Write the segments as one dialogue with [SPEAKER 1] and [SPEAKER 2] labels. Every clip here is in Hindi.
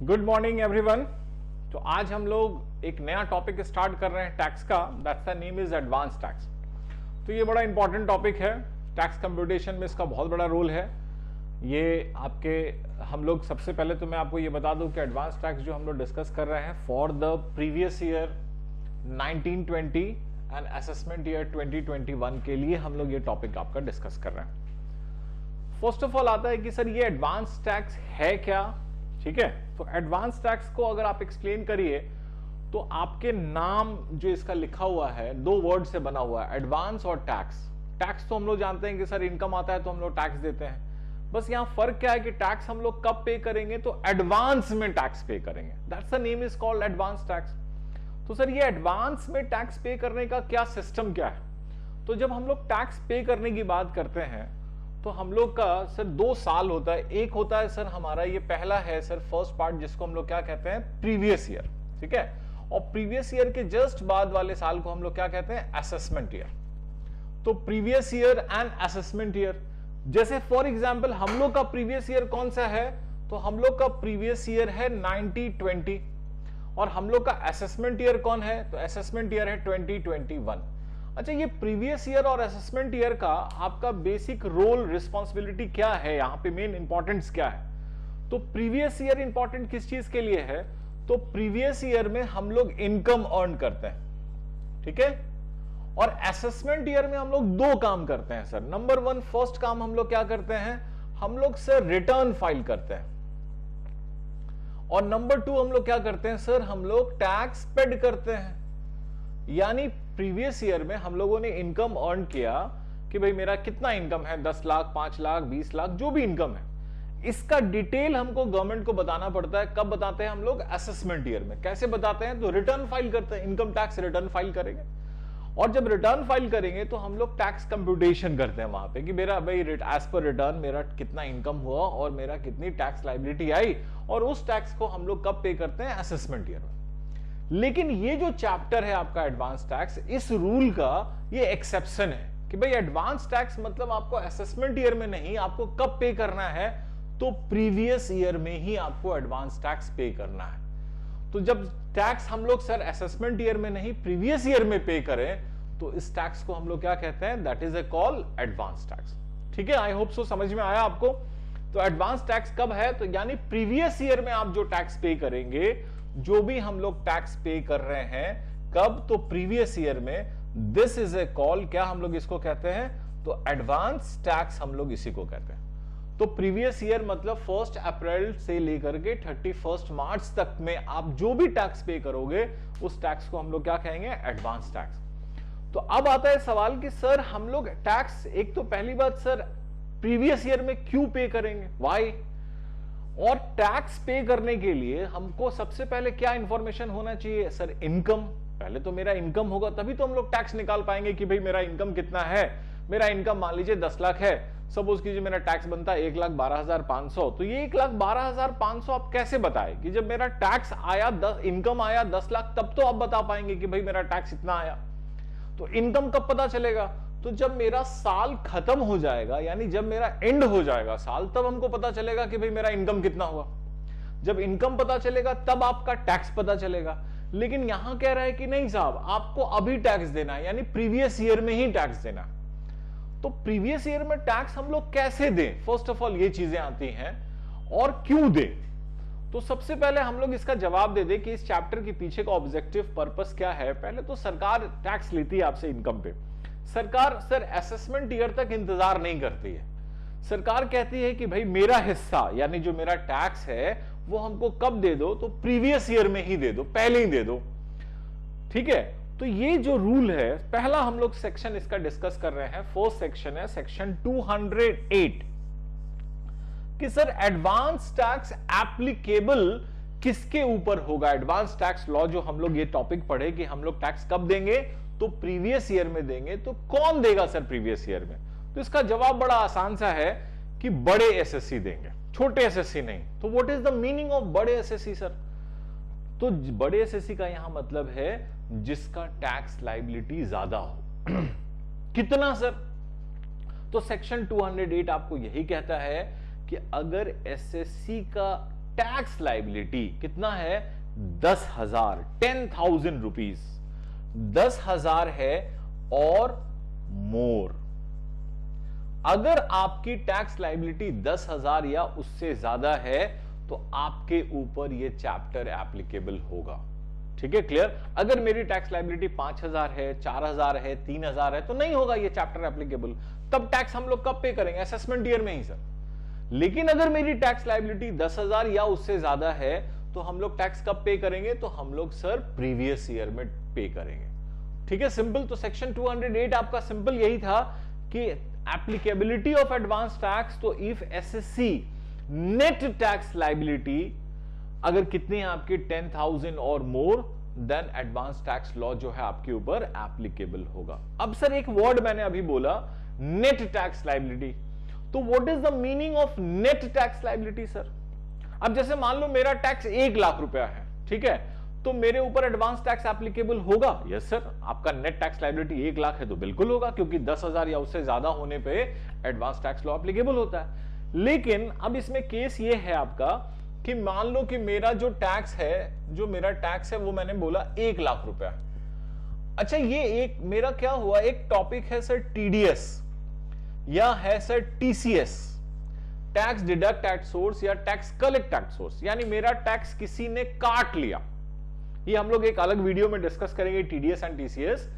[SPEAKER 1] Good morning everyone. तो आज हम लोग एक नया टॉपिक स्टार्ट कर रहे हैं टैक्स का। That's the name is advance tax. तो ये बड़ा इंपॉर्टेंट टॉपिक है। टैक्स कंप्यूटेशन में इसका बहुत बड़ा रोल है। ये आपके हम लोग सबसे पहले तो मैं आपको ये बता दूं कि एडवांस टैक्स जो हम लोग डिस्कस कर रहे हैं for the previous year 1920 and assessment year 2021 के लिए हम लोग ये टॉपिक आपका डिस्कस कर रहे हैं। फर्स्ट ऑफ ऑल आता है कि सर ये एडवांस टैक्स है क्या। ठीक है, तो एडवांस टैक्स को अगर आप एक्सप्लेन करिए तो आपके नाम जो इसका लिखा हुआ है दो वर्ड से बना हुआ है, एडवांस और टैक्स। टैक्स तो हम लोग जानते हैं कि सर इनकम आता है तो हम लोग टैक्स देते हैं, बस यहां फर्क क्या है कि टैक्स हम लोग कब पे करेंगे, तो एडवांस में टैक्स पे करेंगे। That's the name is called advance tax. तो सर ये एडवांस में टैक्स पे करने का क्या सिस्टम क्या है। तो जब हम लोग टैक्स पे करने की बात करते हैं तो हम लोग का सर 2 साल होता है। एक होता है सर हमारा ये पहला है सर फर्स्ट पार्ट जिसको हम लोग क्या कहते हैं, प्रीवियस ईयर। ठीक है, और प्रीवियस ईयर के जस्ट बाद वाले साल को हम लोग क्या कहते हैं, असेसमेंट ईयर। तो previous year and assessment year, जैसे फॉर एग्जांपल हम लोग का प्रीवियस ईयर कौन सा है, तो हम लोग का प्रीवियस ईयर है 1920 और हम लोग का असेसमेंट ईयर कौन है, तो असेसमेंट ईयर है 2021। अच्छा, ये प्रीवियस ईयर और असेसमेंट ईयर का आपका बेसिक रोल रिस्पॉन्सिबिलिटी क्या है, यहां पे मेन इंपॉर्टेंस क्या है। तो प्रीवियस ईयर इंपॉर्टेंट किस चीज के लिए है, तो प्रीवियस ईयर में हम लोग इनकम अर्न करते हैं। ठीक है, और असेसमेंट ईयर में हम लोग 2 काम करते हैं सर। नंबर 1 फर्स्ट काम हम लोग क्या करते हैं, हम लोग सर रिटर्न फाइल करते हैं, और नंबर 2 हम लोग क्या करते हैं सर, हम लोग टैक्स पेड करते हैं। यानी प्रीवियस ईयर में हम लोगों ने इनकम अर्न किया कि भाई मेरा कितना इनकम है, 10 लाख, 5 लाख, 20 लाख, जो भी इनकम है, इसका डिटेल हमको गवर्नमेंट को बताना पड़ता है। कब बताते हैं हम लोग, असेसमेंट ईयर में। कैसे बताते हैं, तो रिटर्न फाइल करते हैं, इनकम टैक्स रिटर्न फाइल करेंगे, और जब रिटर्न फाइल करेंगे तो हम लोग टैक्स कंप्यूटेशन करते हैं वहां पे कि मेरा भाई एज पर रिटर्न मेरा कितना इनकम हुआ और मेरा कितनी टैक्स लायबिलिटी आई, और उस टैक्स को हम लोग कब पे करते हैं, असेसमेंट ईयर में। लेकिन ये जो चैप्टर है आपका एडवांस टैक्स, इस रूल का ये एक्सेप्शन है कि भाई एडवांस टैक्स मतलब आपको असेसमेंट ईयर में नहीं, आपको कब पे करना है, तो प्रीवियस ईयर में ही आपको एडवांस टैक्स पे करना है। तो जब टैक्स हम लोग सर असेसमेंट ईयर में नहीं प्रीवियस ईयर में पे करें तो इस टैक्स को हम लोग क्या कहते हैं, that is a call advance tax. ठीक है, आई होप सो समझ में आया आपको। तो एडवांस टैक्स कब है, तो यानी प्रीवियस ईयर में आप जो टैक्स पे करेंगे, जो भी हम लोग टैक्स पे कर रहे हैं कब, तो प्रीवियस ईयर में, दिस इज ए कॉल, क्या हम लोग इसको कहते हैं, तो एडवांस टैक्स हम लोग इसी को कहते हैं। तो प्रीवियस ईयर मतलब 1 अप्रैल से लेकर के 31 मार्च तक में आप जो भी टैक्स पे करोगे उस टैक्स को हम लोग क्या कहेंगे, एडवांस टैक्स। तो अब आता है सवाल कि सर हम लोग टैक्स, एक तो पहली बात सर प्रीवियस ईयर में क्यों पे करेंगे, व्हाई, और टैक्स पे करने के लिए हमको सबसे पहले क्या इंफॉर्मेशन होना चाहिए सर, इनकम। पहले तो मेरा इनकम होगा तभी तो हम लोग टैक्स निकाल पाएंगे कि भाई मेरा इनकम कितना है। मेरा इनकम मान लीजिए 10 लाख है, सपोज कीजिए मेरा टैक्स बनता है 1,12,500। तो ये 1,12,500 आप कैसे बताए कि जब मेरा टैक्स आया, इनकम आया 10 लाख, तब तो आप बता पाएंगे कि भाई मेरा टैक्स इतना आया। तो इनकम कब पता चलेगा, तो जब मेरा साल खत्म हो जाएगा, यानी जब मेरा एंड हो जाएगा साल, तब हमको पता चलेगा कि भाई मेरा इनकम कितना हुआ। जब इनकम पता चलेगा तब आपका टैक्स पता चलेगा। लेकिन यहां कह रहा है कि नहीं साहब, आपको अभी टैक्स देना है, यानी प्रीवियस ईयर में ही टैक्स देना। तो प्रीवियस ईयर में टैक्स हम लोग कैसे दें, फर्स्ट ऑफ ऑल ये चीजें आती हैं, और क्यों दें। तो सबसे पहले हम लोग इसका जवाब दे दें कि इस चैप्टर के पीछे का ऑब्जेक्टिव पर्पस क्या है। पहले तो सरकार टैक्स लेती है आपसे इनकम पे। सरकार सर असेसमेंट ईयर तक इंतजार नहीं करती है। सरकार कहती है कि भाई मेरा हिस्सा, यानी जो मेरा टैक्स है वो हमको कब दे दो, तो प्रीवियस ईयर में ही दे दो, पहले ही दे दो। ठीक है, तो ये जो रूल है, पहला हम लोग सेक्शन इसका डिस्कस कर रहे हैं। फर्स्ट सेक्शन है सेक्शन 208 कि सर एडवांस टैक्स एप्लीकेबल किसके ऊपर होगा। एडवांस टैक्स लॉ जो हम लोग ये टॉपिक पढ़े कि हम लोग टैक्स कब देंगे, तो प्रीवियस ईयर में देंगे। तो कौन देगा सर प्रीवियस ईयर में, तो इसका जवाब बड़ा आसान सा है कि बड़े एसएससी देंगे, छोटे एसएससी नहीं। तो what is the meaning of बड़े एसएससी सर, तो बड़े एसएससी का यहां मतलब है जिसका टैक्स लायबिलिटी ज्यादा हो। कितना सर, तो सेक्शन 208 आपको यही कहता है कि अगर एसएससी का टैक्स लाइबिलिटी कितना है 10,000, 10,000 रुपीज, 10,000 है और मोर। अगर आपकी टैक्स लाइबिलिटी 10,000 या उससे ज्यादा है तो आपके ऊपर ये चैप्टर एप्लीकेबल होगा। ठीक है, क्लियर? अगर मेरी टैक्स लाइबिलिटी 5,000 है, 4,000 है, 3,000 है तो नहीं होगा ये चैप्टर एप्लीकेबल। तब टैक्स हम लोग कब पे करेंगे? असेसमेंट ईयर में ही सर। लेकिन अगर मेरी टैक्स लाइबिलिटी 10,000 या उससे ज्यादा है तो हम लोग टैक्स कब पे करेंगे? तो हम लोग सर प्रीवियस ईयर में पे करेंगे। ठीक है, सिंपल। तो सेक्शन 208 आपका सिंपल यही था कि एप्लीकेबिलिटी ऑफ एडवांस टैक्स, तो if SSC net tax liability अगर कितनी है आपकी 10,000 और मोर, देन एडवांस टैक्स लॉ जो है आपके ऊपर एप्लीकेबल होगा। अब सर एक वर्ड मैंने अभी बोला, नेट टैक्स लाइबिलिटी। तो what is the meaning of net tax liability sir? अब जैसे मान लो मेरा टैक्स 1 लाख रुपया है, ठीक है, तो मेरे ऊपर एडवांस टैक्स एप्लीकेबल होगा? Yes sir. आपका नेट टैक्स लाइबिलिटी 1 लाख है तो बिल्कुल होगा, क्योंकि 10,000 या उससे ज्यादा होने पे एडवांस टैक्स लॉ एप्लीकेबल होता है। लेकिन अब इसमें केस ये है आपका कि मान लो कि मेरा जो टैक्स है वो मैंने बोला 1 लाख रुपया। अच्छा, ये एक मेरा क्या हुआ, एक टॉपिक है सर टीडीएस या है sir TCS, tax deduct at source या टैक्स कलेक्ट एट सोर्स, यानी मेरा टैक्स किसी ने काट लिया। ये हम लोग एक अलग वीडियो में डिस्कस करेंगे टीडीएस एंड टीसीएस।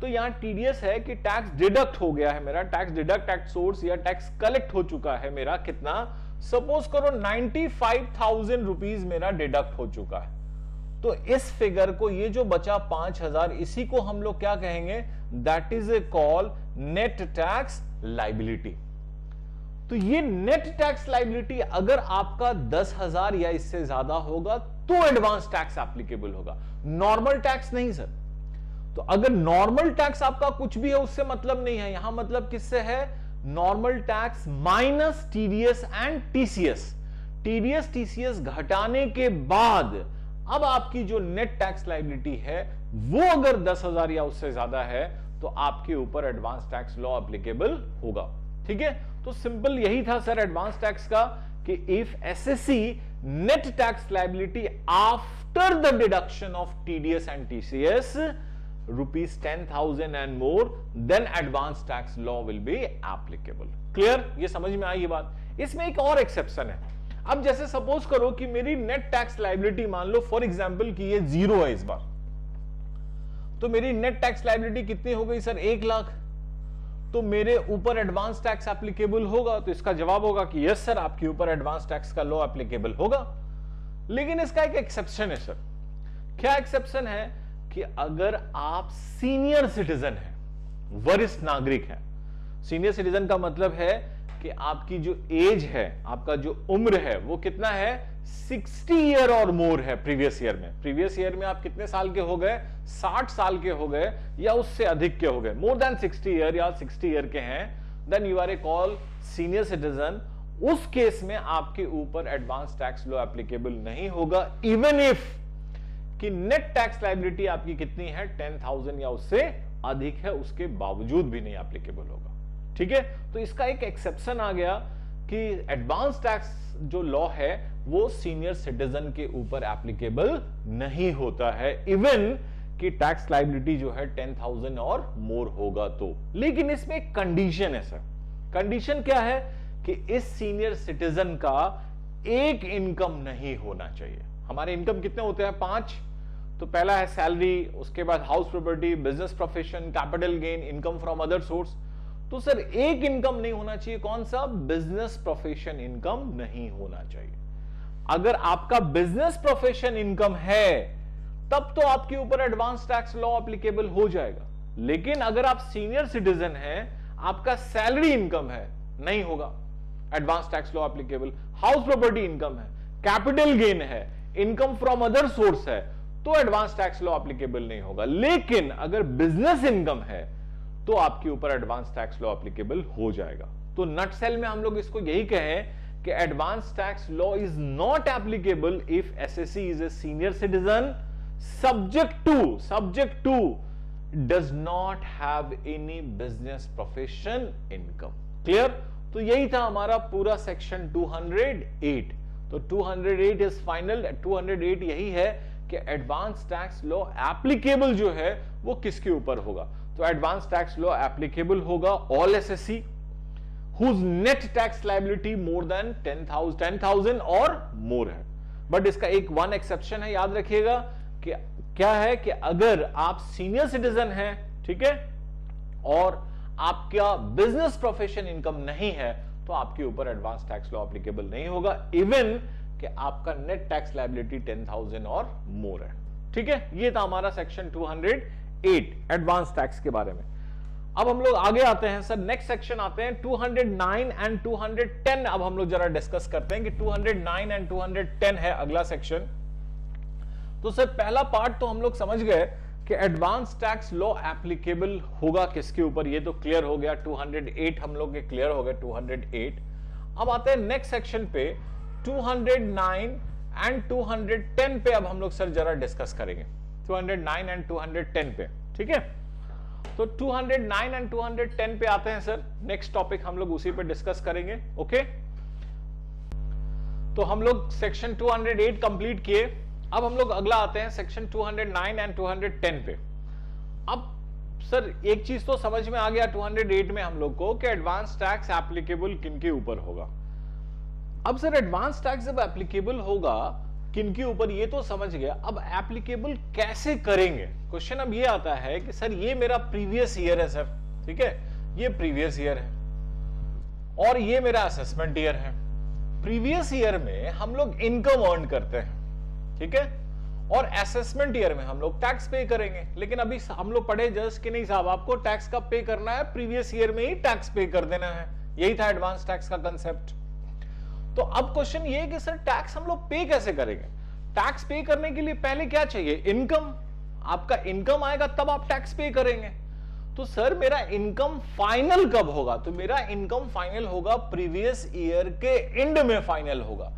[SPEAKER 1] तो यहां टीडीएस है कि टैक्स डिडक्ट हो गया है मेरा, टैक्स डिडक्ट एट सोर्स या टैक्स कलेक्ट हो चुका है मेरा, कितना? सपोज करो 95,000 रुपीज मेरा डिडक्ट हो चुका है। तो इस फिगर को, ये जो बचा 5,000, इसी को हम लोग क्या कहेंगे? That is a call net tax liability. तो ये नेट टैक्स लाइबिलिटी अगर आपका 10,000 या इससे ज्यादा होगा तो एडवांस टैक्स एप्लीकेबल होगा, नॉर्मल टैक्स नहीं सर। तो अगर नॉर्मल टैक्स आपका कुछ भी है उससे मतलब नहीं है, यहां मतलब किससे है? Normal tax minus TDS and TCS. TDS TCS घटाने के बाद अब आपकी जो नेट टैक्स लाइबिलिटी है वो अगर 10,000 या उससे ज्यादा है तो आपके ऊपर एडवांस टैक्स लॉ एप्लीकेबल होगा। ठीक है, तो सिंपल यही था सर एडवांस टैक्स का कि if SSC net tax liability after the deduction of TDS and TCS rupees 10,000 and more, then advance tax law will be applicable. Clear? ये समझ में आई ये बात। इसमें एक और एक्सेप्शन है। अब जैसे सपोज करो कि मेरी नेट टैक्स लाइबिलिटी मान लो फॉर एग्जांपल कि ये 0 है इस बार, तो मेरी नेट टैक्स लाइबिलिटी कितनी हो गई सर? 1 लाख। तो मेरे ऊपर एडवांस टैक्स एप्लीकेबल होगा? तो इसका जवाब होगा कि यस सर, आपके ऊपर एडवांस टैक्स का लॉ एप्लीकेबल होगा। लेकिन इसका एक एक्सेप्शन है सर। क्या एक्सेप्शन है? कि अगर आप सीनियर सिटीजन हैं, वरिष्ठ नागरिक हैं। सीनियर सिटीजन का मतलब है कि आपकी जो एज है, आपका जो उम्र है वो कितना है? 60 ईयर और मोर है प्रीवियस ईयर में। प्रीवियस ईयर में आप कितने साल के हो गए? 60 साल के हो गए या उससे अधिक के हो गए, मोर देन 60 ईयर या 60 ईयर के हैं, then you are a call senior citizen. उस केस में आपके ऊपर एडवांस टैक्स लॉ एप्लीकेबल नहीं होगा, इवन इफ कि नेट टैक्स लाइबिलिटी आपकी कितनी है? 10,000 या उससे अधिक है, उसके बावजूद भी नहीं एप्लीकेबल होगा। ठीक है, तो इसका एक एक्सेप्शन आ गया कि एडवांस टैक्स जो लॉ है वो सीनियर सिटीजन के ऊपर एप्लीकेबल नहीं होता है, इवन कि टैक्स लाइबिलिटी जो है 10,000 और मोर होगा तो। लेकिन इसमें एक कंडीशन है सर। कंडीशन क्या है? कि इस सीनियर सिटीजन का एक इनकम नहीं होना चाहिए। हमारे इनकम कितने होते हैं? 5। तो पहला है सैलरी, उसके बाद house property, business profession, capital gain, income from other source. तो सर एक इनकम नहीं होना चाहिए, कौन सा? बिजनेस प्रोफेशन इनकम नहीं होना चाहिए। अगर आपका बिजनेस प्रोफेशन इनकम है तब तो आपके ऊपर एडवांस टैक्स लॉ एप्लीकेबल हो जाएगा। लेकिन अगर आप सीनियर सिटीजन हैं, आपका सैलरी इनकम है, नहीं होगा advance tax law applicable. House property income है, कैपिटल गेन है, इनकम फ्रॉम अदर सोर्स है, तो एडवांस टैक्स लॉ एप्लीकेबल नहीं होगा। लेकिन अगर बिजनेस इनकम है तो आपके ऊपर एडवांस टैक्स लॉ एप्लीकेबल हो जाएगा। तो नटसेल में हम लोग इसको यही कहें कि advance tax law is not applicable if SSC is a senior citizen subject to does not have any business profession income. Clear? तो यही था हमारा पूरा सेक्शन 208। तो 208 इज फाइनल। 208 यही है कि एडवांस टैक्स लॉ एप्लीकेबल जो है वो किसके ऊपर होगा। तो एडवांस टैक्स लॉ एप्लीकेबल होगा all SSC whose net tax liability more than 10,000 और more है। बट इसका एक वन एक्सेप्शन है, याद रखिएगा कि क्या है कि अगर आप सीनियर सिटीजन हैं, ठीक है, और आपका बिजनेस प्रोफेशन इनकम नहीं है तो आपके ऊपर एडवांस टैक्स लॉ एप्लीकेबल नहीं होगा, इवन कि आपका नेट टैक्स लायबिलिटी 10,000 और मोर है। ठीक है, ये था हमारा सेक्शन 208 एडवांस टैक्स के बारे में। अब हम लोग आगे आते हैं सर, नेक्स्ट सेक्शन आते हैं 209 एंड 210। अब हम लोग जरा डिस्कस करते हैं कि 209 एंड 210 है अगला सेक्शन। तो सर पहला पार्ट तो हम लोग समझ गए कि एडवांस टैक्स लॉ एप्लीकेबल होगा किसके ऊपर, ये तो क्लियर हो गया। 208 हम लोग के क्लियर हो गए 208। अब आते हैं नेक्स्ट सेक्शन पे 209 एंड 210 पे। अब हम लोग सर जरा डिस्कस करेंगे 209 एंड 210 पे। ठीक है, तो 209 एंड 210 पे आते हैं सर। नेक्स्ट टॉपिक हम लोग उसी पे डिस्कस करेंगे। ओके, तो हम लोग सेक्शन 208 कंप्लीट किए। अब हम लोग अगला आते हैं सेक्शन 209 एंड 210 पे। अब सर एक चीज तो समझ में आ गया 208 में हम लोग को कि एडवांस टैक्स एप्लीकेबल किनके ऊपर होगा। अब सर एडवांस टैक्स जब एप्लीकेबल होगा किनके ऊपर, ये तो समझ गया। अब एप्लीकेबल कैसे करेंगे, क्वेश्चन अब ये आता है कि सर ये मेरा प्रीवियस ईयर है सर, ठीक है, ये प्रीवियस ईयर है और ये मेरा असेसमेंट ईयर है। प्रीवियस ईयर में हम लोग इनकम अर्न करते हैं, ठीक है, और असेसमेंट ईयर में हम लोग टैक्स पे करेंगे। लेकिन अभी हम लोग पढ़े जस्ट कि नहीं साहब आपको टैक्स कब पे करना है, प्रीवियस ईयर में ही टैक्स पे कर देना है। यही था एडवांस टैक्स का कंसेप्ट। तो अब क्वेश्चन ये है कि सर टैक्स हम लोग पे कैसे करेंगे। टैक्स पे करने के लिए पहले क्या चाहिए, इनकम। आपका इनकम आएगा तब आप टैक्स पे करेंगे। तो सर मेरा इनकम फाइनल कब होगा, तो मेरा इनकम फाइनल होगा प्रीवियस ईयर के एंड में फाइनल होगा।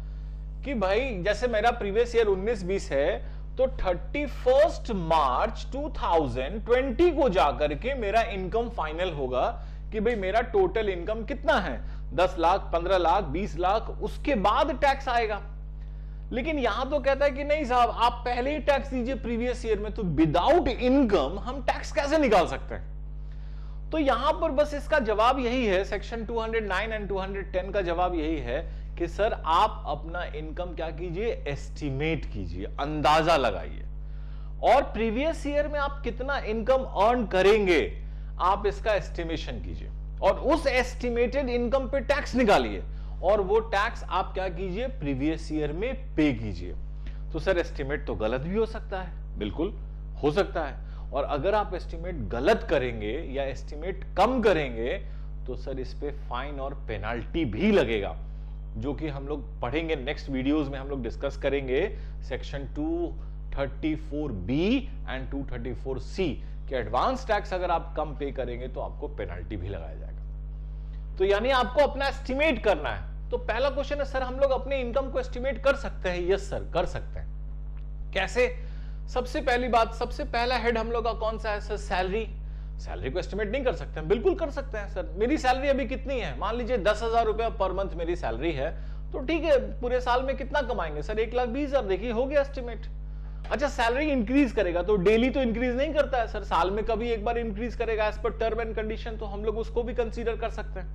[SPEAKER 1] कि भाई जैसे मेरा प्रीवियस ईयर 19-20 है तो 31 मार्च 2020 को जाकर के मेरा इनकम फाइनल होगा कि भाई मेरा टोटल इनकम कितना है, 10 लाख, 15 लाख, 20 लाख, उसके बाद टैक्स आएगा। लेकिन यहां तो कहता है कि नहीं साहब आप पहले ही टैक्स दीजिए प्रीवियस ईयर में। तो विदाउट इनकम हम टैक्स कैसे निकाल सकते हैं। तो यहां पर बस इसका जवाब यही है, सेक्शन 209 एंड 210 का जवाब यही है कि सर आप अपना इनकम क्या कीजिए, एस्टिमेट कीजिए, अंदाजा लगाइए, और प्रीवियस ईयर में आप कितना इनकम अर्न करेंगे आप इसका एस्टिमेशन कीजिए और उस एस्टिमेटेड इनकम पे टैक्स निकालिए और वो टैक्स आप क्या कीजिए, प्रीवियस ईयर में पे कीजिए। तो सर एस्टिमेट तो गलत भी हो सकता है, बिल्कुल हो सकता है, और अगर आप एस्टिमेट गलत करेंगे या एस्टिमेट कम करेंगे तो सर इस पे फाइन और पेनाल्टी भी लगेगा, जो कि हम लोग पढ़ेंगे नेक्स्ट वीडियोस में। हम लोग डिस्कस करेंगे सेक्शन 234B एंड 234C कि एडवांस टैक्स अगर आप कम पे करेंगे तो आपको पेनल्टी भी लगाया जाएगा। तो यानी आपको अपना एस्टिमेट करना है। तो पहला क्वेश्चन है सर हम लोग अपने इनकम को एस्टिमेट कर सकते हैं। यस सर कर सकते हैं। कैसे, सबसे पहली बात, सबसे पहला हेड हम लोग का कौन सा है सर, सैलरी। सैलरी को एस्टिमेट नहीं कर सकते हैं, बिल्कुल कर सकते हैं सर। मेरी सैलरी अभी कितनी है, मान लीजिए 10,000 रुपया पर मंथ मेरी सैलरी है, तो ठीक है पूरे साल में कितना कमाएंगे सर, 1,20,000, देखिए हो गया एस्टिमेट। अच्छा सैलरी इंक्रीज करेगा तो डेली तो इंक्रीज नहीं करता है सर, साल में कभी एक बार इंक्रीज करेगा as per term and condition, तो हम लोग उसको भी कंसीडर कर सकते हैं।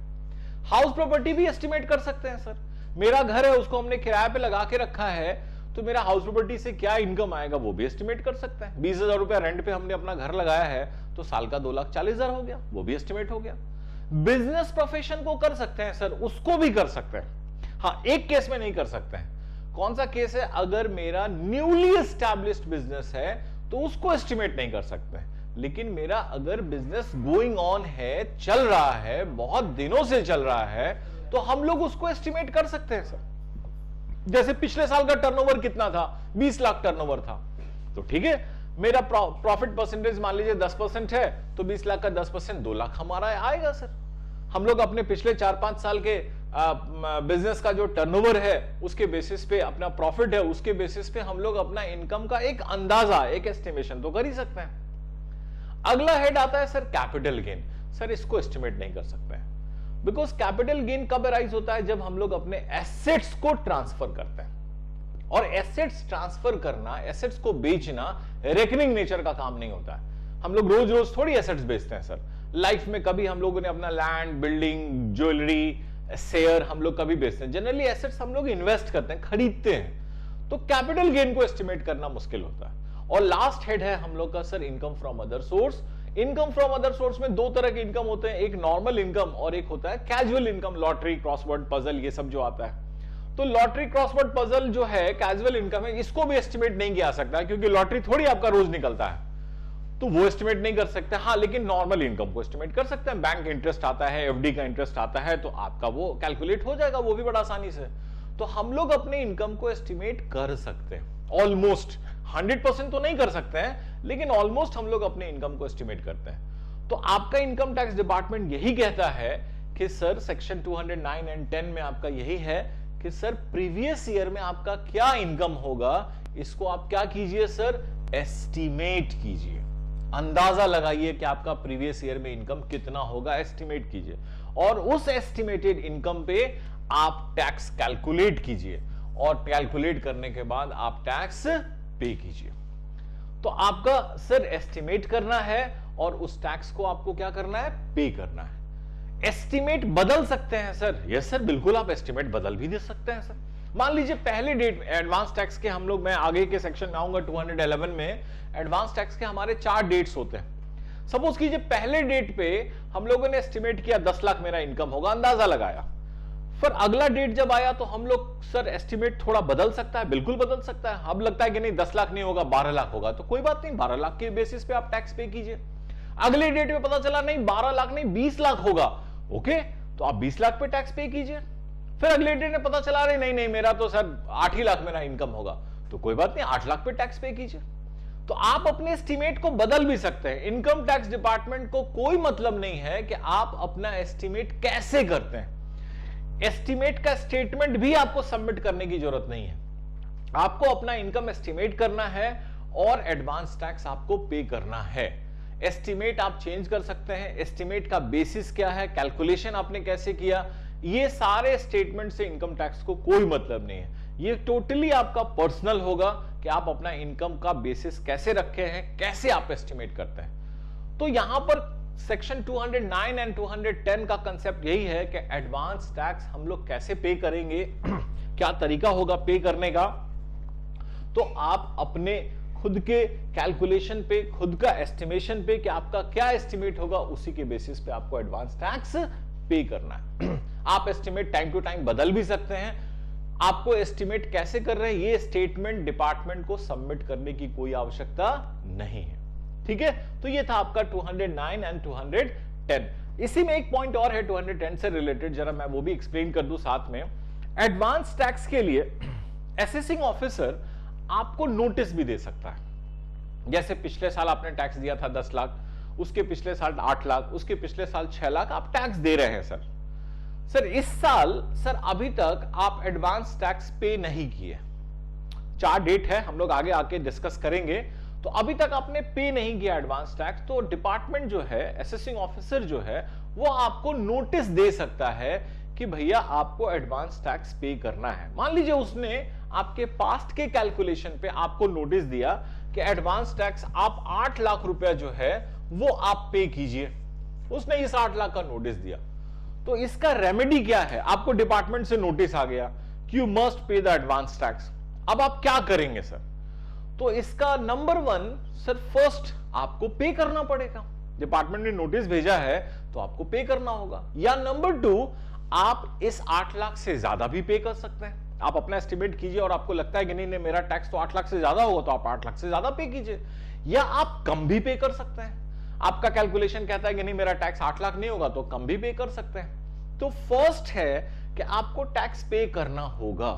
[SPEAKER 1] हाउस प्रॉपर्टी भी एस्टिमेट कर सकते हैं सर। मेरा घर है उसको हमने किराए पे लगा के रखा है, तो मेरा हाउस प्रॉपर्टी से क्या इनकम आएगा वो भी एस्टिमेट कर सकते हैं। 20,000 रुपया रेंट पे हमने अपना घर लगाया है तो साल का 2,40,000 हो गया, वो भी एस्टिमेट हो गया। बिजनेस प्रोफेशन को कर सकते हैं सर, उसको भी कर सकते हैं। हाँ एक केस में नहीं कर सकते हैं, कौन सा केस है, अगर मेरा न्यूली एस्टैब्लिश्ड बिजनेस है तो उसको एस्टिमेट नहीं कर सकते। लेकिन मेरा अगर बिजनेस गोइंग ऑन है, चल रहा है, बहुत दिनों से चल रहा है, तो हम लोग उसको एस्टिमेट कर सकते हैं सर। जैसे पिछले साल का टर्नओवर कितना था, 20 लाख टर्नओवर था, तो ठीक है मेरा प्रॉफिट परसेंटेज मान लीजिए 10% है, तो 20 लाख का 10% 2 लाख हमारा आएगा सर। हम लोग अपने पिछले 4-5 साल के बिजनेस का जो टर्नओवर है उसके बेसिस पे, अपना प्रॉफिट है उसके बेसिस पे हम लोग अपना इनकम का एक अंदाजा, एक एस्टिमेशन तो कर ही सकते हैं। अगला हेड आता है सर कैपिटल गेन। सर इसको एस्टिमेट नहीं कर सकते हैं। बिकॉज कैपिटल गेन कब अराइज होता है? जब हम लोग अपने एसेट्स को ट्रांसफर करते हैं, और एसेट्स ट्रांसफर करना, एसेट्स को बेचना रेकनिंग नेचर का काम नहीं होता है। हम लोग रोज रोज थोड़ी एसेट्स बेचते हैं सर। लाइफ में कभी हम लोगों ने अपना लैंड, बिल्डिंग, ज्वेलरी, शेयर हम लोग कभी बेचते हैं। जनरली एसेट्स हम लोग इन्वेस्ट करते हैं, खरीदते हैं। तो कैपिटल गेन को एस्टिमेट करना मुश्किल होता है। और लास्ट हेड है हम लोग का sir income from other source. Income from other source में दो तरह के इनकम होते हैं, एक नॉर्मल इनकम और एक होता है casual income, lottery, crossword puzzle, ये सब जो आता है। तो लॉटरी, क्रॉसवर्ड पजल जो है कैजुअल इनकम है, इसको भी एस्टिमेट नहीं किया सकता क्योंकि लॉटरी थोड़ी आपका रोज निकलता है, तो वो एस्टिमेट नहीं कर सकते। हाँ, लेकिन नॉर्मल इनकम को एस्टिमेट कर सकते हैं। बैंक इंटरेस्ट आता है, एफडी का इंटरेस्ट आता है, तो आपका वो कैलकुलेट हो जाएगा, वो भी बड़ा आसानी से। तो हम लोग अपने इनकम को एस्टिमेट कर सकते हैं ऑलमोस्ट। 100% तो नहीं कर सकते हैं, लेकिन ऑलमोस्ट हम लोग अपने इनकम को एस्टिमेट करते हैं। तो आपका इनकम टैक्स डिपार्टमेंट यही कहता है कि सर सेक्शन 209 एंड 10 में आपका यही है कि सर प्रीवियस ईयर में आपका क्या इनकम होगा, इसको आप क्या कीजिए सर, एस्टिमेट कीजिए। अंदाजा लगाइए कि आपका प्रीवियस ईयर में इनकम कितना होगा, एस्टिमेट कीजिए, और उस एस्टिमेटेड इनकम पे आप टैक्स कैलकुलेट कीजिए, और कैलकुलेट करने के बाद आप टैक्स पे कीजिए। तो आपका सर एस्टिमेट करना है और उस टैक्स को आपको क्या करना है, पे करना है। एस्टिमेट बदल सकते हैं सर? यस सर, बिल्कुल आप एस्टिमेट बदल भी दे सकते हैं सर। मान लीजिए पहले डेट एडवांस टैक्स के हम लोग, मैं आगे के सेक्शन में आऊंगा 211 में, एडवांस टैक्स के हमारे 4 डेट्स होते हैं। सपोज कीजिए पहले डेट पे हम लोगों ने एस्टिमेट किया 10 लाख मेरा इनकम होगा, अंदाजा लगाया। फिर अगला डेट जब आया तो हम लोग सर एस्टिमेट थोड़ा बदल सकता है, बिल्कुल बदल सकता है। अब लगता है कि नहीं 10 लाख नहीं होगा, 12 लाख होगा, तो कोई बात नहीं, 12 लाख के बेसिस पे आप टैक्स पे कीजिए। अगले डेट में पता चला नहीं 12 लाख नहीं 20 लाख होगा, ओके, तो आप 20 लाख पे टैक्स पे कीजिए। फिर अगले डेट में पता चला रहे नहीं नहीं मेरा तो सर 8 ही लाख मेरा इनकम होगा, तो कोई बात नहीं, 8 लाख पे टैक्स पे कीजिए। तो आप अपने एस्टिमेट को बदल भी सकते हैं। इनकम टैक्स डिपार्टमेंट को कोई मतलब नहीं है कि आप अपना एस्टिमेट कैसे करते हैं। एस्टिमेट का स्टेटमेंट भी आपको सबमिट करने की जरूरत नहीं है। आपको अपना इनकम एस्टिमेट करना है और एडवांस टैक्स आपको पे करना है। एस्टिमेट आप चेंज कर सकते हैं, एस्टिमेट का बेसिस क्या है, कैलकुलेशन आपने कैसे किया, ये सारे स्टेटमेंट से इनकम टैक्स को कोई मतलब नहीं है। ये टोटली आपका पर्सनल होगा कि आप अपना इनकम का बेसिस कैसे रखे हैं, कैसे आप एस्टिमेट करते हैं। तो यहां पर सेक्शन 209 एंड 210 का कंसेप्ट यही है कि एडवांस टैक्स हम लोग कैसे पे करेंगे, क्या तरीका होगा पे करने का। तो आप अपने खुद के कैलकुलेशन पे, खुद का एस्टिमेशन पे कि आपका क्या एस्टिमेट होगा, उसी के बेसिस पे आपको एडवांस टैक्स पे करना है। आप एस्टिमेट टाइम टू टाइम बदल भी सकते हैं। आपको एस्टिमेट कैसे कर रहे हैं ये स्टेटमेंट डिपार्टमेंट को सबमिट करने की कोई आवश्यकता नहीं है, ठीक है। तो ये था आपका 209 एंड 210। इसी में एक पॉइंट और है 210 से रिलेटेड, जरा मैं वो भी एक्सप्लेन कर दूं साथ में। एडवांस टैक्स के लिए असेसिंग ऑफिसर आपको नोटिस भी दे सकता है। जैसे पिछले साल आपने टैक्स दिया था 10 लाख, उसके पिछले साल 8 लाख, उसके पिछले साल 6 लाख आप टैक्स दे रहे हैं सर इस साल सर अभी तक आप एडवांस टैक्स पे नहीं किए। 4 डेट है, हम लोग आगे आके डिस्कस करेंगे। तो अभी तक आपने पे नहीं किया एडवांस टैक्स, तो डिपार्टमेंट जो है, असेसिंग ऑफिसर जो है, वो आपको नोटिस दे सकता है कि भैया आपको एडवांस टैक्स पे करना है। मान लीजिए उसने आपके पास्ट के कैलकुलेशन पे आपको नोटिस दिया कि एडवांस टैक्स आप 8 लाख रुपया जो है वो आप पे कीजिए, उसने इस 8 लाख का नोटिस दिया। तो इसका रेमेडी क्या है? आपको डिपार्टमेंट से नोटिस आ गया कि you must pay the advance tax. अब आप क्या करेंगे सर? तो इसका नंबर 1 सर, फर्स्ट आपको पे करना पड़ेगा। डिपार्टमेंट ने नोटिस भेजा है तो आपको पे करना होगा। या नंबर 2, आप इस 8 लाख से ज्यादा भी पे कर सकते हैं। आप अपना एस्टिमेट कीजिए और आपको लगता है कि नहीं नहीं मेरा टैक्स तो 8 लाख से ज्यादा होगा, तो आप 8 लाख से ज्यादा पे कीजिए। या आप कम भी पे कर सकते हैं। आपका कैलकुलेशन कहता है कि नहीं मेरा टैक्स 8 लाख नहीं होगा, तो कम भी पे कर सकते हैं। तो फर्स्ट है कि आपको टैक्स पे करना होगा।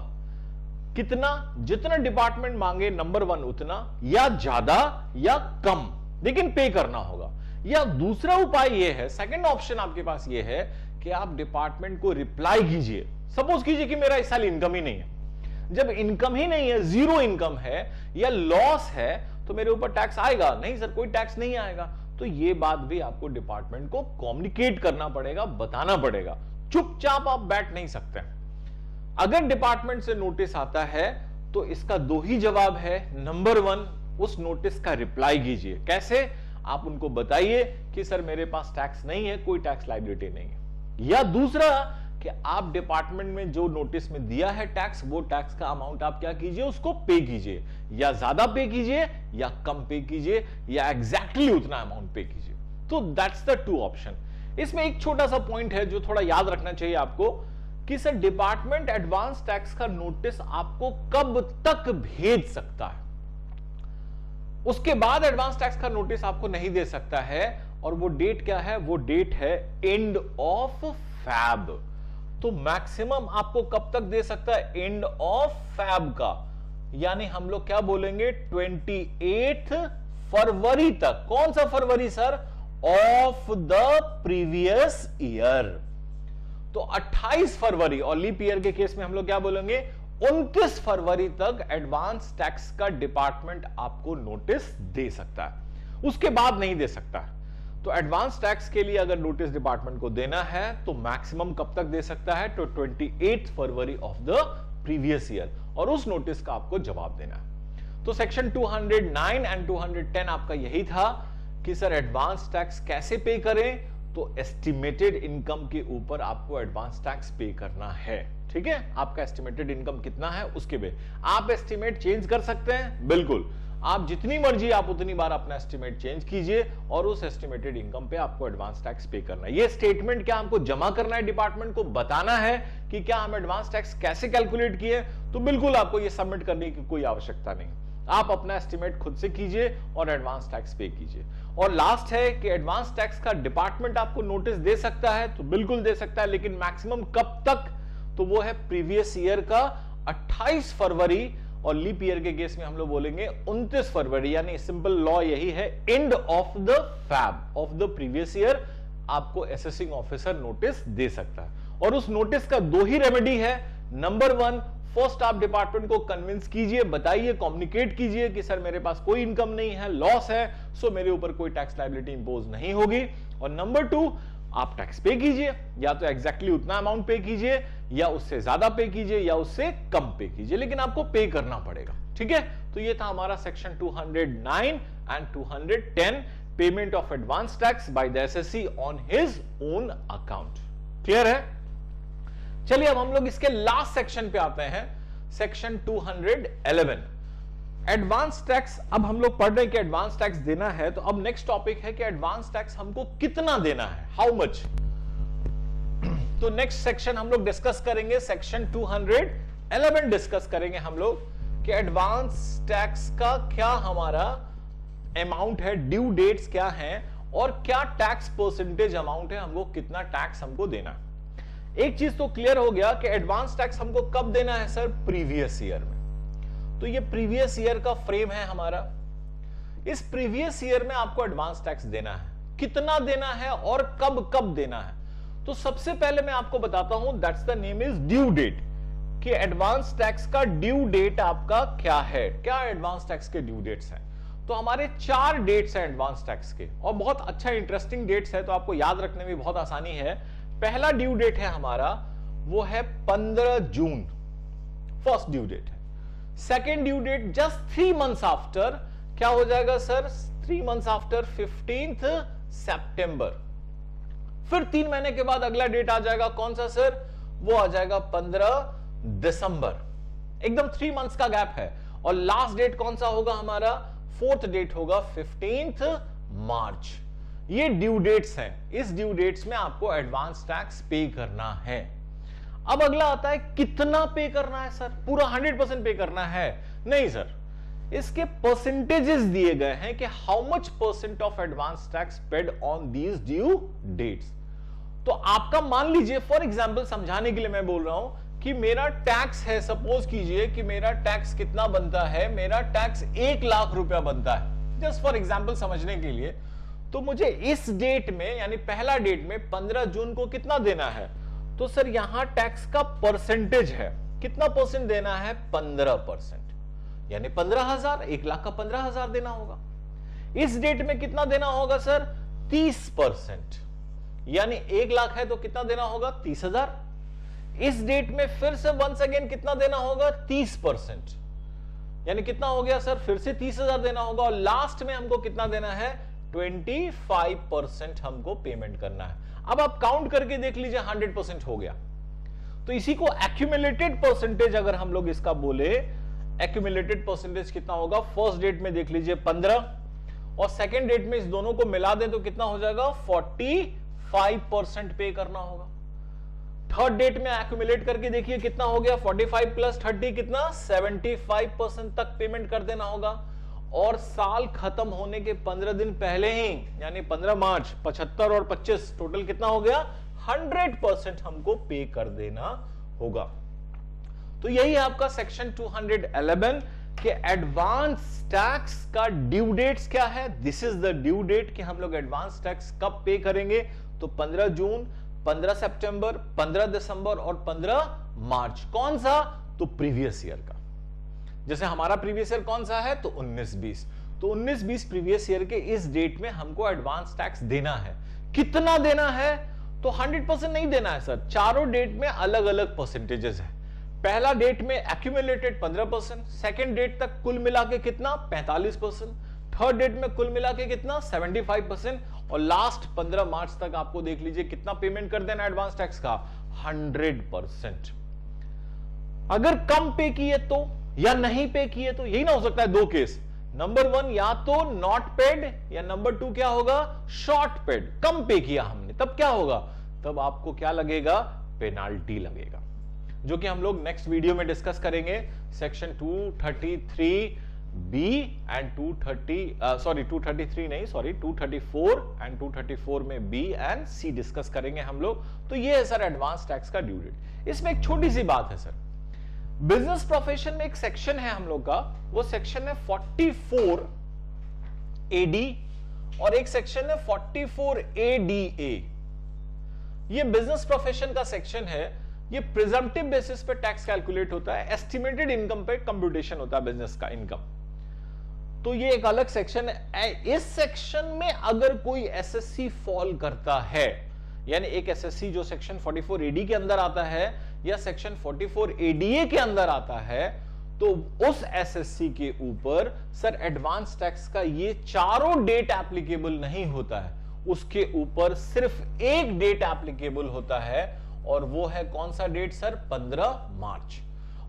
[SPEAKER 1] कितना? जितना डिपार्टमेंट मांगे नंबर 1 उतना, या ज्यादा या कम, लेकिन पे करना होगा। या दूसरा उपाय यह है, सेकंड ऑप्शन आपके पास यह है कि आप डिपार्टमेंट को रिप्लाई कीजिए। सपोज कीजिए कि मेरा इस साल इनकम ही नहीं है। जब इनकम ही नहीं है, जीरो इनकम है या लॉस है, तो मेरे ऊपर टैक्स आएगा? नहीं सर, कोई टैक्स नहीं आएगा। तो ये बात भी आपको डिपार्टमेंट को कम्युनिकेट करना पड़ेगा, बताना पड़ेगा। चुपचाप आप बैठ नहीं सकते। अगर डिपार्टमेंट से नोटिस आता है तो इसका दो ही जवाब है। नंबर 1, उस नोटिस का रिप्लाई कीजिए। कैसे? आप उनको बताइए कि सर मेरे पास टैक्स नहीं है, कोई टैक्स लायबिलिटी नहीं है। या दूसरा कि आप डिपार्टमेंट में जो नोटिस में दिया है टैक्स, वो टैक्स का अमाउंट आप क्या कीजिए, उसको पे कीजिए। या ज्यादा पे कीजिए या कम पे कीजिए या एग्जैक्टली उतना अमाउंट पे कीजिए। तो दैट्स द 2 ऑप्शन। इसमें एक छोटा सा पॉइंट है जो थोड़ा याद रखना चाहिए आपको कि सर डिपार्टमेंट एडवांस टैक्स का नोटिस आपको कब तक भेज सकता है, उसके बाद एडवांस टैक्स का नोटिस आपको नहीं दे सकता है। और वो डेट क्या है? वो डेट है एंड ऑफ फैब। तो मैक्सिमम आपको कब तक दे सकता है? एंड ऑफ फैब का, यानी हम लोग क्या बोलेंगे 28 फरवरी तक। कौन सा फरवरी sir? Of the previous year. तो 28 फरवरी, और लीप ईयर के केस में हम लोग क्या बोलेंगे 29 फरवरी तक एडवांस टैक्स का डिपार्टमेंट आपको नोटिस दे सकता है, उसके बाद नहीं दे सकता। तो एडवांस टैक्स के लिए अगर नोटिस डिपार्टमेंट को देना है तो मैक्सिमम कब तक दे सकता है? तो 28 फरवरी ऑफ द प्रीवियस ईयर, और उस नोटिस का आपको जवाब देना है। तो सेक्शन 209 एंड 210 आपका यही था कि सर एडवांस टैक्स कैसे पे करें। तो एस्टिमेटेड इनकम के ऊपर आपको एडवांस टैक्स पे करना है। ठीक है, आपका एस्टिमेटेड इनकम कितना है उसके पे आप एस्टिमेट चेंज कर सकते हैं। बिल्कुल, आप जितनी मर्जी आप उतनी बार अपना एस्टिमेट चेंज कीजिए और उस एस्टिमेटेड इनकम पे आपको एडवांस टैक्स पे करना है। ये स्टेटमेंट क्या हमको जमा करना है, डिपार्टमेंट को बताना है कि क्या हम एडवांस टैक्स कैसे कैलकुलेट किए। तो बिल्कुल आपको ये सबमिट करने की कोई आवश्यकता नहीं, आप अपना एस्टिमेट खुद से कीजिए और एडवांस टैक्स पे कीजिए। और लास्ट है कि एडवांस टैक्स का डिपार्टमेंट आपको नोटिस दे सकता है, तो बिल्कुल दे सकता है, लेकिन मैक्सिमम कब तक? तो वो है प्रीवियस ईयर का 28 फरवरी, और लीप ईयर के केस में हम लोग बोलेंगे 29 फरवरी। यानी सिंपल लॉ यही है, end of the fab of the previous year आपको असेसिंग ऑफिसर नोटिस दे सकता है। और उस नोटिस का दो ही रेमेडी है। नंबर 1, फर्स्ट आप डिपार्टमेंट को कन्विंस कीजिए, बताइए, कम्युनिकेट कीजिए कि सर मेरे पास कोई इनकम नहीं है, लॉस है, सो मेरे ऊपर कोई टैक्स लायबिलिटी इंपोज नहीं होगी। और नंबर 2, आप टैक्स पे कीजिए, या तो एग्जैक्टली उतना अमाउंट पे कीजिए या उससे ज्यादा पे कीजिए या उससे कम पे कीजिए, लेकिन आपको पे करना पड़ेगा। ठीक है, तो ये था हमारा section 209 and 210, payment of advance tax by the assessee on his own account. Clear है? चलिए अब हम लोग इसके लास्ट सेक्शन पे आते हैं, सेक्शन 211, एडवांस टैक्स। अब हम लोग पढ़ रहे हैं कि एडवांस टैक्स देना है, तो अब नेक्स्ट टॉपिक है कि एडवांस टैक्स हमको कितना देना है, हाउ मच। तो नेक्स्ट सेक्शन हम लोग डिस्कस करेंगे, सेक्शन 211 डिस्कस करेंगे हम लोग कि एडवांस टैक्स का क्या हमारा अमाउंट है, ड्यू डेट्स क्या हैं और क्या टैक्स परसेंटेज अमाउंट है, हमको कितना टैक्स हमको देना है। एक चीज तो क्लियर हो गया कि एडवांस टैक्स हमको कब देना है सर? प्रीवियस ईयर में। तो ये प्रीवियस ईयर का फ्रेम है हमारा। इस प्रीवियस ईयर में आपको एडवांस टैक्स देना है, कितना देना है और कब कब देना है। तो सबसे पहले मैं आपको बताता हूं, that's the name is due date, कि एडवांस टैक्स का ड्यू डेट आपका क्या है, क्या एडवांस टैक्स के ड्यू डेट्स हैं। तो हमारे 4 डेट्स हैं एडवांस टैक्स के, और बहुत अच्छा इंटरेस्टिंग डेट्स है, तो आपको याद रखने में बहुत आसानी है। पहला ड्यू डेट है हमारा, वो है 15 जून, फर्स्ट ड्यू डेट है। Second due date just 3 months after, क्या हो जाएगा सर? 3 मंथ्स आफ्टर 15 सितंबर। फिर 3 महीने के बाद अगला डेट आ जाएगा, कौन सा सर? वो आ जाएगा 15 दिसंबर। एकदम 3 मंथ्स का गैप है। और लास्ट डेट कौन सा होगा हमारा? फोर्थ डेट होगा 15 मार्च। ये ड्यू डेट्स हैं, इस ड्यू डेट्स में आपको एडवांस टैक्स पे करना है। अब अगला आता है कितना पे करना है सर? पूरा 100% पे करना है? नहीं सर, इसके परसेंटेजेस दिए गए हैं कि how much percent of advance tax paid on these due dates. तो आपका मान लीजिए, फॉर एग्जांपल समझाने के लिए मैं बोल रहा हूं कि मेरा टैक्स है, सपोज कीजिए कि मेरा टैक्स कितना बनता है, मेरा टैक्स 1 लाख रुपया बनता है, जस्ट फॉर एग्जांपल समझने के लिए। तो मुझे इस डेट में, यानी पहला डेट में 15 जून को कितना देना है? तो सर यहां टैक्स का परसेंटेज है, कितना परसेंट देना है? 15%, यानी 15,000, 1 लाख का 15,000 देना होगा। इस डेट में कितना देना होगा सर? 30%,
[SPEAKER 2] यानी 1 लाख है तो कितना देना होगा 30,000। इस डेट में फिर से वंस अगेन कितना देना होगा 30%, यानी कितना हो गया सर, फिर से 30,000 देना होगा। और लास्ट में हमको कितना देना है 25% हमको पेमेंट करना है। अब आप काउंट करके देख लीजिए 100% हो गया। तो इसी को एक्यूमुलेटेड परसेंटेज अगर हम लोग इसका बोले, एक्यूमुलेटेड परसेंटेज कितना होगा, फर्स्ट डेट में देख लीजिए 15 और सेकेंड डेट में इस दोनों को मिला दें तो कितना हो जाएगा 45% पे करना होगा। थर्ड डेट में एक्यूमुलेट करके देखिए कितना हो गया 45 प्लस 30 कितना 75% तक पेमेंट कर देना होगा। और साल खत्म होने के 15 दिन पहले ही यानी 15 मार्च 75 और 25 टोटल कितना हो गया 100% हमको पे कर देना होगा। तो यही आपका सेक्शन 211 के एडवांस टैक्स का ड्यू डेट्स क्या है। This is the due date कि हम लोग एडवांस टैक्स कब पे करेंगे। तो 15 जून, 15 सितंबर, 15 दिसंबर और 15 मार्च। कौन सा, तो प्रीवियस ईयर का। जैसे हमारा प्रीवियस ईयर कौन सा है तो 19-20, तो 19-20 प्रीवियस ईयर के इस डेट में हमको एडवांस टैक्स देना है। कितना देना है, तो 100% नहीं देना है सर, चारों डेट में अलग अलग परसेंटेजेस है। पहला डेट में एक्यूमुलेटेड 15%, सेकेंड डेट तक कुल मिला के कितना 45%, थर्ड डेट में कुल मिला के कितना 75% और लास्ट 15 मार्च तक आपको देख लीजिए कितना पेमेंट कर देना एडवांस टैक्स का 100%। अगर कम पे किए तो या नहीं पे किए तो यही ना हो सकता है दो केस, नंबर 1 या तो नॉट पेड या नंबर 2 क्या होगा शॉर्ट पेड। कम पे किया हमने तब क्या होगा, तब आपको क्या लगेगा पेनाल्टी लगेगा, जो कि हम लोग नेक्स्ट वीडियो में डिस्कस करेंगे। सेक्शन 233B एंड 234 एंड 234 में B एंड C डिस्कस करेंगे हम लोग। तो ये है सर एडवांस टैक्स का ड्यू डेट। इसमें एक छोटी सी बात है सर, बिजनेस प्रोफेशन में एक सेक्शन है हम लोग का, वो सेक्शन है 44AD और एक सेक्शन है 44ADA। ये बिजनेस प्रोफेशन का सेक्शन है, ये प्रिजम्पटिव बेसिस पे टैक्स कैलकुलेट होता है, एस्टिमेटेड इनकम पे कंप्यूटेशन होता है बिजनेस का इनकम। तो ये एक अलग सेक्शन है। इस सेक्शन में अगर कोई एसएससी फॉल करता है, यानी एक एसएससी जो सेक्शन 44AD के अंदर आता है या सेक्शन 44ADA के अंदर आता है, तो उस एसएससी के ऊपर सर एडवांस टैक्स का ये चारों डेट एप्लीकेबल नहीं होता है, उसके ऊपर सिर्फ एक डेट एप्लीकेबल होता है और वो है कौन सा डेट सर 15 मार्च।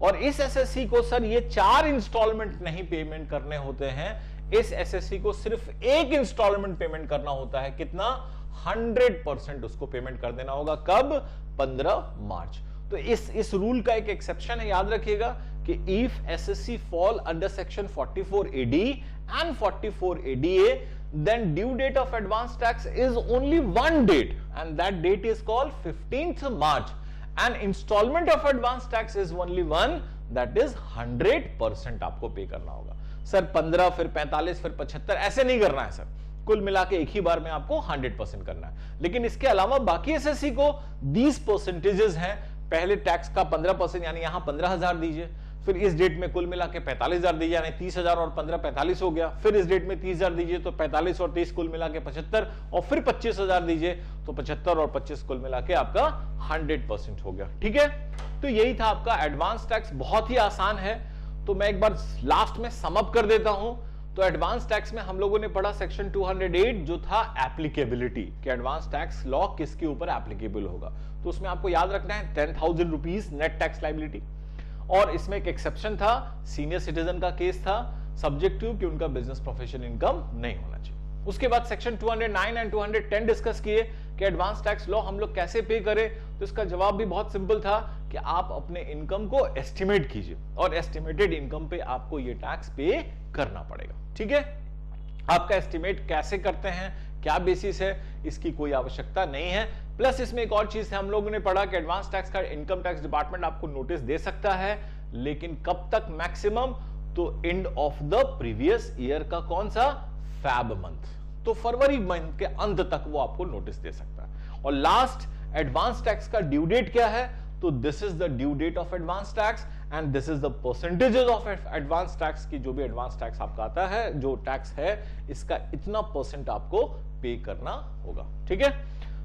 [SPEAKER 2] और इस एसएससी को सर ये 4 इंस्टॉलमेंट नहीं पेमेंट करने होते हैं, इस एसएससी को सिर्फ एक इंस्टॉलमेंट पेमेंट करना होता है। कितना 100% उसको पेमेंट कर देना होगा। कब 15 मार्च। तो इस रूल का एक एक्सेप्शन है, याद रखिएगा कि if SSC fall under section 44AD and 44ADA then due date of advance tax is only one date and that date is called 15th March and installment of advance tax is only one, that is 100% आपको पे करना होगा सर। 15 फिर 45 फिर 75 ऐसे नहीं करना है सर, कुल मिला के एक ही बार में आपको 100% करना है। लेकिन इसके अलावा बाकी एसएससी को 20 परसेंटेजेस हैं। पहले टैक्स का 15% यानी यहां 15,000 दीजिए, फिर इस डेट में कुल मिला के 45,000 दीजिए, यानी 30,000 और 15 45 हो गया। फिर इस डेट में 30,000 दीजिए तो 45 और 30 कुल मिला के 75 और फिर 25,000 दीजिए तो 75 और 25 कुल मिला के आपका 100% हो गया। ठीक है, तो यही था आपका एडवांस टैक्स, बहुत ही आसान है। तो मैं एक बार लास्ट में सम अप कर देता हूं। तो एडवांस टैक्स में हम लोगों ने पढ़ा सेक्शन 208 जो था एप्लीकेबिलिटी, कि एडवांस टैक्स लॉ किसके ऊपर एप्लीकेबल होगा। तो उसमें आपको याद रखना है 10,000 रुपीज नेट टैक्स लायबिलिटी, और इसमें एक एक्सेप्शन था, सीनियर सिटीजन का केस था, सब्जेक्ट टू कि उनका बिजनेस प्रोफेशन इनकम नहीं होना चाहिए। उसके बाद सेक्शन 209 एंड 210 डिस्कस किए कि एडवांस टैक्स लॉ हम लोग कैसे पे करें। तो इसका जवाब भी बहुत सिंपल था कि आप अपने इनकम को एस्टिमेट कीजिए और एस्टिमेटेड इनकम पे आपको ये टैक्स पे करना पड़ेगा। ठीक है, आपका एस्टिमेट कैसे करते हैं, क्या बेसिस है, इसकी कोई आवश्यकता नहीं है। प्लस इसमें एक और चीज है, हम लोगों ने पढ़ा कि एडवांस टैक्स का इनकम टैक्स डिपार्टमेंट आपको नोटिस दे सकता है, लेकिन कब तक मैक्सिमम, तो and of the previous year का कौन सा फैब मंथ, तो फरवरी मंथ के अंत तक वो आपको नोटिस दे सकता है। और लास्ट एडवांस टैक्स का ड्यू डेट क्या है, तो this is the due date of advance tax and this is the percentages of advance tax की, जो भी एडवांस टैक्स आपका आता है, जो टैक्स है इसका इतना परसेंट आपको पे करना होगा। ठीक है,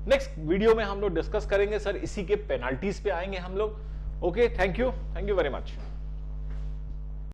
[SPEAKER 2] नेक्स्ट वीडियो में हम लोग डिस्कस करेंगे सर, इसी के पेनाल्टीज पे आएंगे हम लोग। Okay, thank you very much.